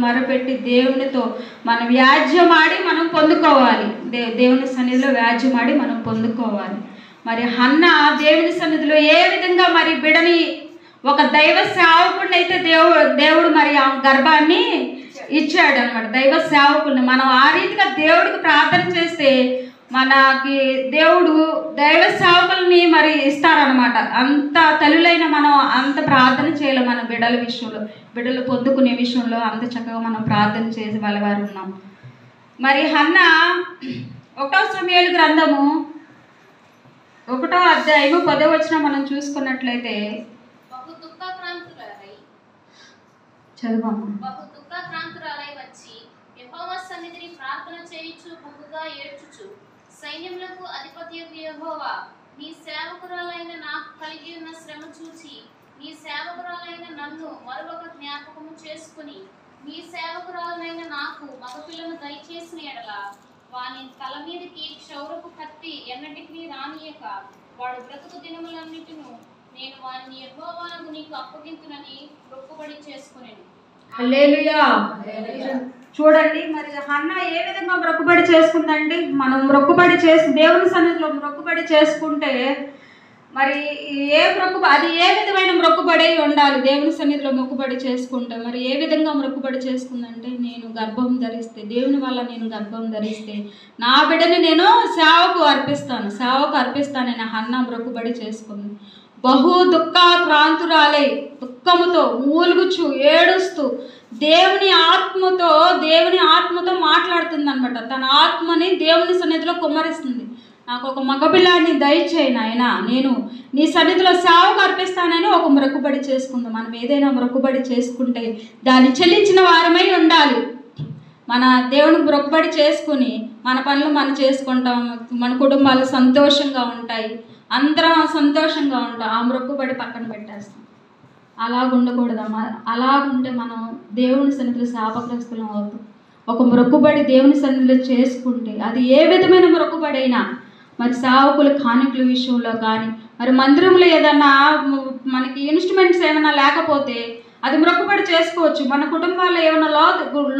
మరపెట్టి దేవునితో మనం వ్యాజ్యమాడి మనం పొందుకోవాలి. దేవుని సన్నిధిలో వ్యాజ్యమాడి మనం పొందుకోవాలి. మరి హన్న దేవుని సన్నిధిలో ఏ విధంగా మరి బిడని ఒక దైవ సేవకుడిని అయితే దేవుడు మరి ఆ గర్భాన్ని ఇచ్చాడు అనమాట. దైవ సేవకుడిని మనం ఆ రీతిగా దేవుడికి ప్రార్థన చేస్తే మనకి దేవుడు దైవ సేవకుల్ని మరి ఇస్తారనమాట. అంత తల్లులైన మనం అంత ప్రార్థన చేయాలి. మన బిడ్డల విషయంలో, బిడ్డలు పొందుకునే విషయంలో అంత చక్కగా మనం ప్రార్థన చేసే వాళ్ళవారు ఉన్నాం. మరి హన్న 1వ సమూయేలు గ్రంథము 1వ అధ్యాయము 10వ వచనం మనం చూసుకున్నట్లయితే, బహు దుఃఖాక్రాంతురాలై వచ్చి యెహోవా సన్నిధిని ప్రార్థన చేయుచు బహుగా ఏడ్చుచు, సైన్యములకు అధిపతియగు యెహోవా, నీ సేవకురాలైన నాకు కలిగి ఉన్న శ్రమ చూచి నీ సేవకురాలైన నన్ను మరొక జ్ఞాపకము చేసుకుని నీ సేవకురాలైన నాకు మగపిల్లను దయచేసిన ఎడల వాని తల మీదకి క్షౌరపు కత్తి ఎన్నటికి రానియక వాడు బ్రతుకు దినములన్నిటిను నేను వారిని యెహోవాకు నీకు అప్పగించునని మొక్కుబడి చేసుకునేను. హల్లెలూయా. చూడండి, మరి హన్న ఏ విధంగా మొక్కుబడి చేసుకుందండి. మనం మొక్కుబడి దేవుని సన్నిధిలో మొక్కుబడి చేసుకుంటే మరి అది ఏ విధమైన మొక్కుబడి ఉండాలి. దేవుని సన్నిధిలో మొక్కుబడి చేసుకుంటే మరి ఏ విధంగా మొక్కుబడి చేసుకుందంటే, నేను గర్భం ధరిస్తే, దేవుని వల్ల నేను గర్భం ధరిస్తే నా బిడ్డని నేను సేవకు అర్పిస్తానని హన్న మొక్కుబడి చేసుకుంది. బహు దుఃఖాక్రాంతురాలై దుఃఖముతో మూలుగుచు ఏడుస్తూ దేవుని ఆత్మతో మాట్లాడుతుంది అనమాట. తన ఆత్మని దేవుని సన్నిధిలో కుమ్మరిస్తుంది. నాకు ఒక మగపిల్లాడిని దయచేయి నాయనా, నేను నీ సన్నిధిలో సేవకు అర్పిస్తానని ఒక మొక్కుబడి చేసుకుందాం. మనం ఏదైనా మొక్కుబడి చేసుకుంటే దాన్ని చెల్లించిన వారమై ఉండాలి. మన దేవునికి మొక్కుబడి చేసుకుని మన పనులు మనం చేసుకుంటాం, మన కుటుంబాలు సంతోషంగా ఉంటాయి, అందరం సంతోషంగా ఉంటాం. ఆ మొక్కుబడి పక్కన పెట్టేస్తాం. అలాగుండకూడదమ్మా. అలాగుంటే మనం దేవుని సన్నిధిలో శాపగ్రస్తులం అవుతాం. ఒక మొక్కుబడి దేవుని సన్నిధిలో చేసుకుంటే అది ఏ విధమైన మొక్కుబడి అయినా, మరి సేవకుల కానుకల విషయంలో కానీ, మరి మందిరంలో ఏదన్నా మనకి ఇన్స్ట్రుమెంట్స్ ఏమైనా లేకపోతే అది మొక్కుబడి చేసుకోవచ్చు. మన కుటుంబాల్లో ఏమైనా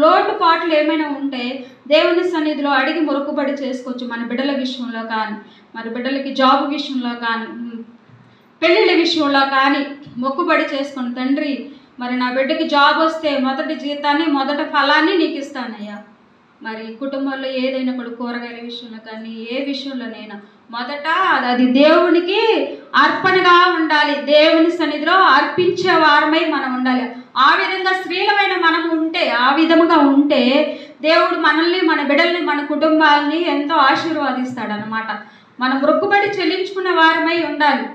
లోటుపాట్లు ఏమైనా ఉంటే దేవుని సన్నిధిలో అడిగి మొక్కుబడి చేసుకోవచ్చు. మన బిడ్డల విషయంలో కానీ, మరి బిడ్డలకి జాబ్ విషయంలో కానీ, పెళ్ళిళ్ళ విషయంలో కానీ మొక్కుబడి చేసుకుని, తండ్రి మరి నా బిడ్డకి జాబ్ వస్తే మొదటి జీతాన్ని మొదటి ఫలాన్ని నీకు ఇస్తానయ్యా. మరి కుటుంబంలో ఏదైనా కూడా కూరగాయల విషయంలో కానీ ఏ విషయంలోనైనా మొదట అది దేవునికి అర్పణగా ఉండాలి. దేవుని సన్నిధిలో అర్పించే వారమై మనం ఉండాలి. ఆ విధంగా స్త్రీలమైన మనం ఉంటే, ఆ విధముగా ఉంటే దేవుడు మనల్ని, మన బిడ్డల్ని, మన కుటుంబాలని ఎంతో ఆశీర్వాదిస్తాడనమాట. మనం మొక్కుబడి చెల్లించుకున్న వారమై ఉండాలి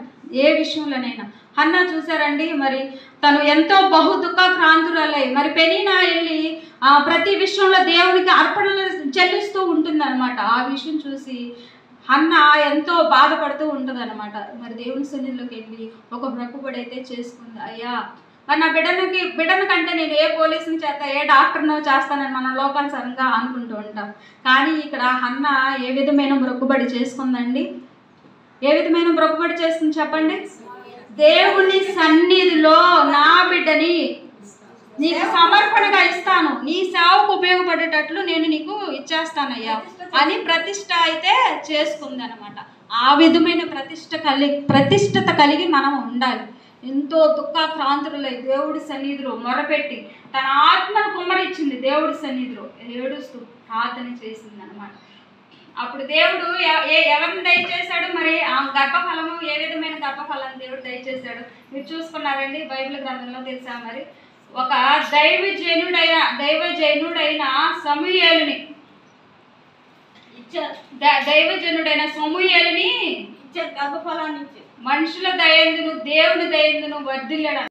ఏ విషయంలోనైనా. హన్న చూసారండి, మరి తను ఎంతో బహు దుఃఖాక్రాంతురాలై మరి పెనీనా వెళ్ళి ప్రతి విషయంలో దేవునికి అర్పణలు చెల్లిస్తూ ఉంటుందన్నమాట. ఆ విషయం చూసి హన్న ఎంతో బాధపడుతూ ఉంటుంది అనమాట. మరి దేవుని సన్నిధిలోకి వెళ్ళి ఒక మొక్కుబడి అయితే చేసుకుంది. అయ్యా, మరి నా బిడ్డను కంటే నేను ఏ పోలీసుని చేస్తా, ఏ డాక్టర్నో చేస్తానని మనం లోకానుసారంగా అనుకుంటూ ఉంటాం. కానీ ఇక్కడ హన్న ఏ విధమైన మొక్కుబడి చేసుకుందండి? ఏ విధమైన మొక్కుబడి చేస్తుంది చెప్పండి? దేవుని సన్నిధిలో నా బిడ్డని నీకు సమర్పణగా ఇస్తాను, నీ సేవకు ఉపయోగపడేటట్లు నేను నీకు ఇచ్చేస్తానయ్యా అని ప్రతిష్ట అయితే చేసుకుంది అనమాట. ఆ విధమైన ప్రతిష్టత కలిగి మనం ఉండాలి. ఎంతో దుఃఖాక్రాంతులై దేవుడి సన్నిధిలో మొరపెట్టి తన ఆత్మను కుమ్మరించింది. దేవుడి సన్నిధిలో ఏడుస్తూ ప్రార్థన చేసింది అనమాట. అప్పుడు దేవుడు ఎవరిని దయచేశాడు? మరి ఆ గర్భఫలము, ఏ విధమైన గర్భఫలాన్ని దేవుడు దయచేశాడు మీరు చూసుకున్నారండి బైబిల్ గ్రంథంలో. తెలుసా? మరి ఒక దైవజనుడైన సమూయేలుని గర్భఫలాన్ని మనుషుల దయందును దేవుని దయందును వర్ధిల్లడం.